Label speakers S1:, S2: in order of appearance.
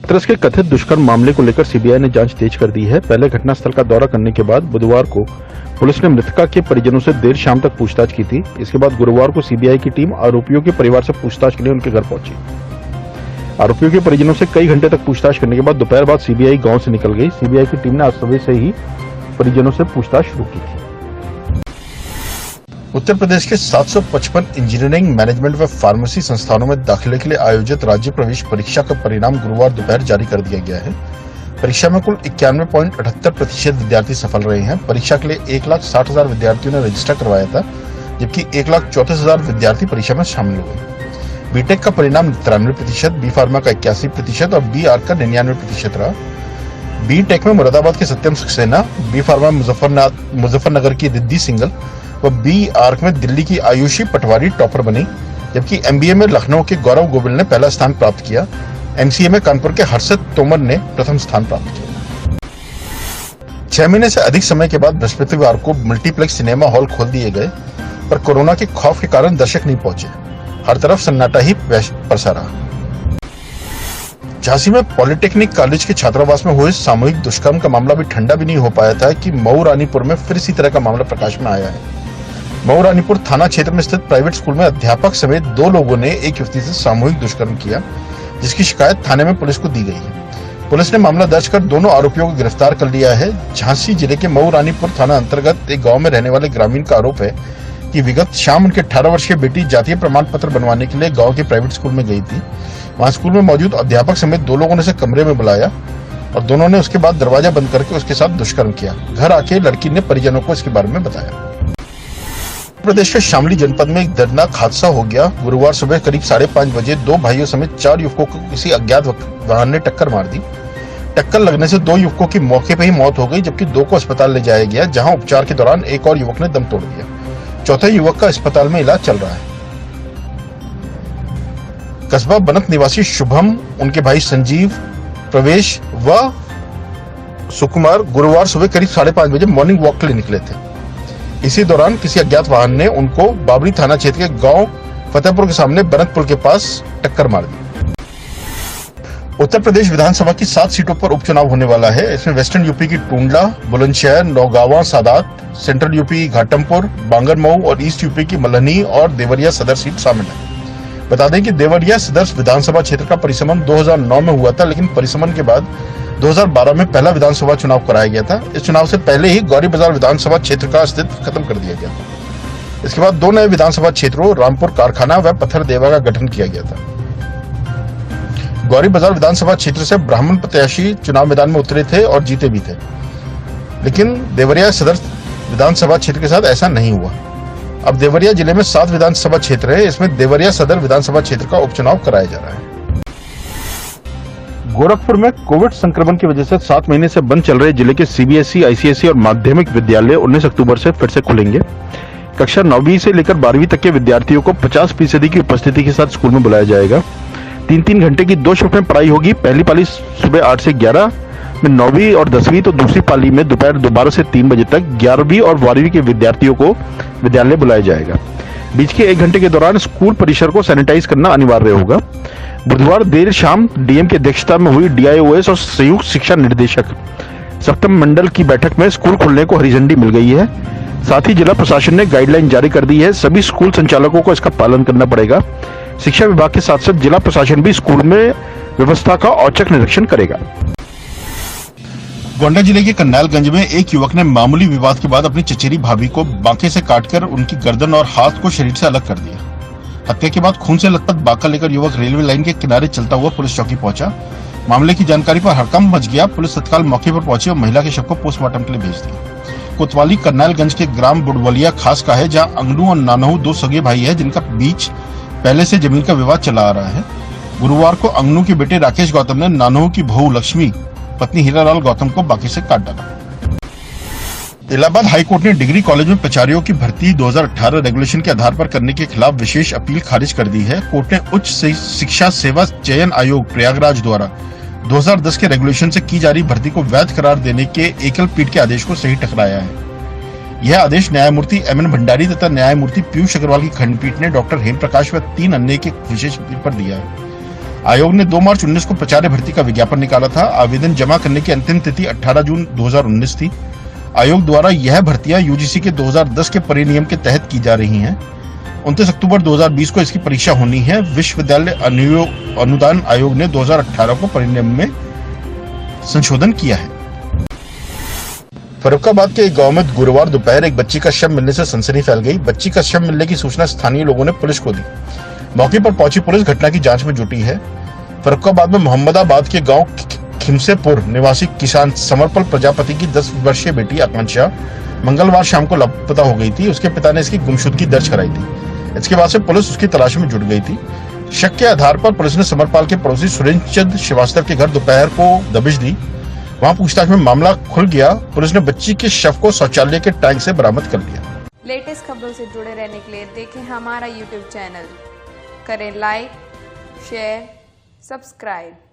S1: हाथरस के कथित दुष्कर्म मामले को लेकर सीबीआई ने जांच तेज कर दी है। पहले घटनास्थल का दौरा करने के बाद बुधवार को पुलिस ने मृतका के परिजनों से देर शाम तक पूछताछ की थी। इसके बाद गुरुवार को सीबीआई की टीम आरोपियों के परिवार से पूछताछ के लिए उनके घर पहुंची। आरोपियों के परिजनों से कई घंटे तक पूछताछ करने के बाद दोपहर बाद सीबीआई गांव से निकल गई। सीबीआई की टीम ने आज सुबह से ही परिजनों से पूछताछ शुरू की थी।
S2: उत्तर प्रदेश के 755 इंजीनियरिंग, मैनेजमेंट व फार्मेसी संस्थानों में दाखिले के लिए आयोजित राज्य प्रवेश परीक्षा का परिणाम गुरुवार दोपहर जारी कर दिया गया है। परीक्षा में कुल 91.78% विद्यार्थी सफल रहे हैं। परीक्षा के लिए 1,60,000 विद्यार्थियों ने रजिस्टर करवाया था, जबकि 1,34,000 विद्यार्थी परीक्षा में शामिल हुए। बीटेक का परिणाम 93%, बी फार्मा का 81% और बी आर्क का 99% रहा। बीटेक में मुरादाबाद के सत्यम सक्सेना, बी फार्मा मुजफ्फरनगर की रिद्धि सिंगल व बी आर्क में दिल्ली की आयुषी पटवारी टॉपर बनी, जबकि एमबीए में लखनऊ के गौरव गोविल ने पहला स्थान प्राप्त किया। एमसीए में कानपुर के हर्षद तोमर ने प्रथम स्थान प्राप्त किया। 6 महीने से अधिक समय के बाद बृहस्पतिवार को मल्टीप्लेक्स सिनेमा हॉल खोल दिए गए, पर कोरोना के खौफ के कारण दर्शक नहीं पहुंचे। हर तरफ सन्नाटा ही पसरा। झांसी में पॉलिटेक्निक कॉलेज के छात्रावास में हुए सामूहिक दुष्कर्म का मामला भी ठंडा भी नहीं हो पाया था कि मऊ रानीपुर में फिर इसी तरह का मामला प्रकाश में आया है। मऊ रानीपुर थाना क्षेत्र में स्थित प्राइवेट स्कूल में अध्यापक समेत 2 लोगों ने एक युवती से सामूहिक दुष्कर्म किया, जिसकी शिकायत थाने में पुलिस को दी गई है। पुलिस ने मामला दर्ज कर दोनों आरोपियों को गिरफ्तार कर लिया है। झांसी जिले के मऊ रानीपुर थाना अंतर्गत एक गांव में रहने वाले ग्रामीण का आरोप है कि विगत शाम उनके 18 वर्ष की बेटी जातीय प्रमाण पत्र बनवाने के लिए गांव के प्राइवेट स्कूल में गई थी। वहां स्कूल में मौजूद अध्यापक समेत 2 लोगों ने उसे कमरे में बुलाया और दोनों ने उसके बाद दरवाजा बंद करके उसके साथ दुष्कर्म किया। घर आके लड़की ने परिजनों को इसके बारे में बताया। प्रदेश के शामली जनपद में एक दर्दनाक हादसा हो गया। गुरुवार सुबह करीब 5:30 बजे 2 भाइयों समेत 4 युवकों को किसी अज्ञात वाहन ने टक्कर मार दी। टक्कर लगने से 2 युवकों की मौके पर ही मौत हो गई, जबकि 2 को अस्पताल ले जाया गया, जहां उपचार के दौरान एक और युवक ने दम तोड़ दिया। चौथे युवक का अस्पताल में इलाज चल रहा है। कस्बा बनत निवासी शुभम, उनके भाई संजीव, प्रवेश व सुकुमार गुरुवार सुबह करीब 5:30 बजे मॉर्निंग वॉक के लिए निकले थे। इसी दौरान किसी अज्ञात वाहन ने उनको बाबरी थाना क्षेत्र के गांव फतेहपुर के सामने बनत पुल के पास टक्कर मार दी। उत्तर प्रदेश विधानसभा की 7 सीटों पर उपचुनाव होने वाला है। इसमें वेस्टर्न यूपी की टूंडला, बुलंदशहर, नौगावा, सादात, सेंट्रल यूपी घाटमपुर, बांगरमऊ और ईस्ट यूपी की मल्हनी और देवरिया सदर सीट शामिल है। बता दें कि देवरिया सदर विधानसभा क्षेत्र का परिसमन 2009 में हुआ था, लेकिन परिसमन के बाद 2012 में पहला विधानसभा चुनाव कराया गया था। इस चुनाव से पहले ही गौरी बाजार विधानसभा क्षेत्र का अस्तित्व खत्म कर दिया गया था। इसके बाद 2 नए विधानसभा क्षेत्रों रामपुर कारखाना व पत्थरदेवा का गठन किया गया था। गौरी बाजार विधानसभा क्षेत्र से ब्राह्मण प्रत्याशी चुनाव मैदान में उतरे थे और जीते भी थे, लेकिन देवरिया सदर विधानसभा क्षेत्र के साथ ऐसा नहीं हुआ। अब देवरिया जिले में 7 विधानसभा क्षेत्र है। इसमें देवरिया सदर विधानसभा क्षेत्र का उपचुनाव कराया जा रहा है।
S1: गोरखपुर में कोविड संक्रमण की वजह से 7 महीने से बंद चल रहे जिले के सीबीएसई, आईसीएसई और माध्यमिक विद्यालय 19 अक्टूबर से फिर से खुलेंगे। कक्षा 9वीं से लेकर 12वीं तक के विद्यार्थियों को 50% की उपस्थिति के साथ स्कूल में बुलाया जाएगा। 3-3 घंटे की 2 शिफ्ट में पढ़ाई होगी। पहली पाली सुबह 8 से 11 में 9वीं और 10वीं, तो दूसरी पाली में दोपहर 12 से 3 बजे तक 11वीं और 12वीं के विद्यार्थियों को विद्यालय बुलाया जाएगा। बीच के 1 घंटे के दौरान स्कूल परिसर को सैनिटाइज करना अनिवार्य होगा। बुधवार देर शाम डीएम की अध्यक्षता में हुई डीआईओएस और संयुक्त शिक्षा निर्देशक सप्तम मंडल की बैठक में स्कूल खुलने को हरी झंडी मिल गई है। साथ ही जिला प्रशासन ने गाइडलाइन जारी कर दी है। सभी स्कूल संचालकों को इसका पालन करना पड़ेगा। शिक्षा विभाग के साथ साथ जिला प्रशासन भी स्कूल में व्यवस्था का औचक निरीक्षण करेगा।
S2: गोंडा जिले के कन्नैलगंज में एक युवक ने मामूली विवाद के बाद अपनी चचेरी भाभी को बांके से काटकर उनकी गर्दन और हाथ को शरीर से अलग कर दिया। हत्या के बाद खून से लथपथ बांका लेकर युवक रेलवे लाइन के किनारे चलता हुआ पुलिस चौकी पहुंचा। मामले की जानकारी पर हड़कंप मच गया। पुलिस तत्काल मौके पर पहुंची और महिला के शव को पोस्टमार्टम के लिए भेज दिया। कोतवाली कन्नैलगंज के ग्राम बुडवलिया खास का है, जहाँ अंगनू और नानहू 2 सगे भाई है, जिनका बीच पहले से जमीन का विवाद चला आ रहा है। गुरुवार को अंगनू के बेटे राकेश गौतम ने नानहू की बहू लक्ष्मी पत्नी हीरालाल गौतम को बाकी से काट डाला। इलाहाबाद हाईकोर्ट ने डिग्री कॉलेज में प्राचार्यों की भर्ती 2018 रेगुलेशन के आधार पर करने के खिलाफ विशेष अपील खारिज कर दी है। कोर्ट ने उच्च शिक्षा सेवा चयन आयोग प्रयागराज द्वारा 2010 के रेगुलेशन से की जा रही भर्ती को वैध करार देने के एकल पीठ के आदेश को सही ठहराया है। यह आदेश न्यायमूर्ति एमएन भंडारी तथा न्यायमूर्ति पीयूष अग्रवाल की खंडपीठ ने डॉक्टर हेम प्रकाश व 3 अन्य के विशेष अपील पर दिया है। आयोग ने 2 मार्च 19 को प्राचार्य भर्ती का विज्ञापन निकाला था। आवेदन जमा करने की अंतिम तिथि 18 जून 2019 थी। आयोग द्वारा यह भर्तियां यूजीसी के 2010 के परिनियम के तहत की जा रही हैं। 29 अक्टूबर 2020 को इसकी परीक्षा होनी है। विश्वविद्यालय अनुदान आयोग ने 2018 को परिनियम में संशोधन किया है। फर्रुखाबाद के एक गांव में गुरुवार दोपहर एक बच्ची का शव मिलने से सनसनी फैल गई। बच्ची का शव मिलने की सूचना स्थानीय लोगों ने पुलिस को दी। मौके पर पहुंची पुलिस घटना की जांच में जुटी है। फर्रुखाबाद में मोहम्मदाबाद के गांव खिमसेपुर निवासी किसान समरपल प्रजापति की 10 वर्षीय बेटी आकांक्षा मंगलवार शाम को लापता हो गई थी। उसके पिता ने इसकी गुमशुदगी दर्ज कराई थी। इसके बाद से पुलिस उसकी तलाश में जुट गई थी। शक के आधार पर पुलिस ने समरपाल के पड़ोसी सुरेंद्र चंद श्रीवास्तव के घर दोपहर को दबिश दी। वहां पूछताछ में मामला खुल गया। पुलिस ने बच्ची के शव को शौचालय के टैंक से बरामद कर लिया।
S3: लेटेस्ट खबरों से जुड़े रहने के लिए देखें हमारा YouTube चैनल, करें लाइक, शेयर, सब्सक्राइब।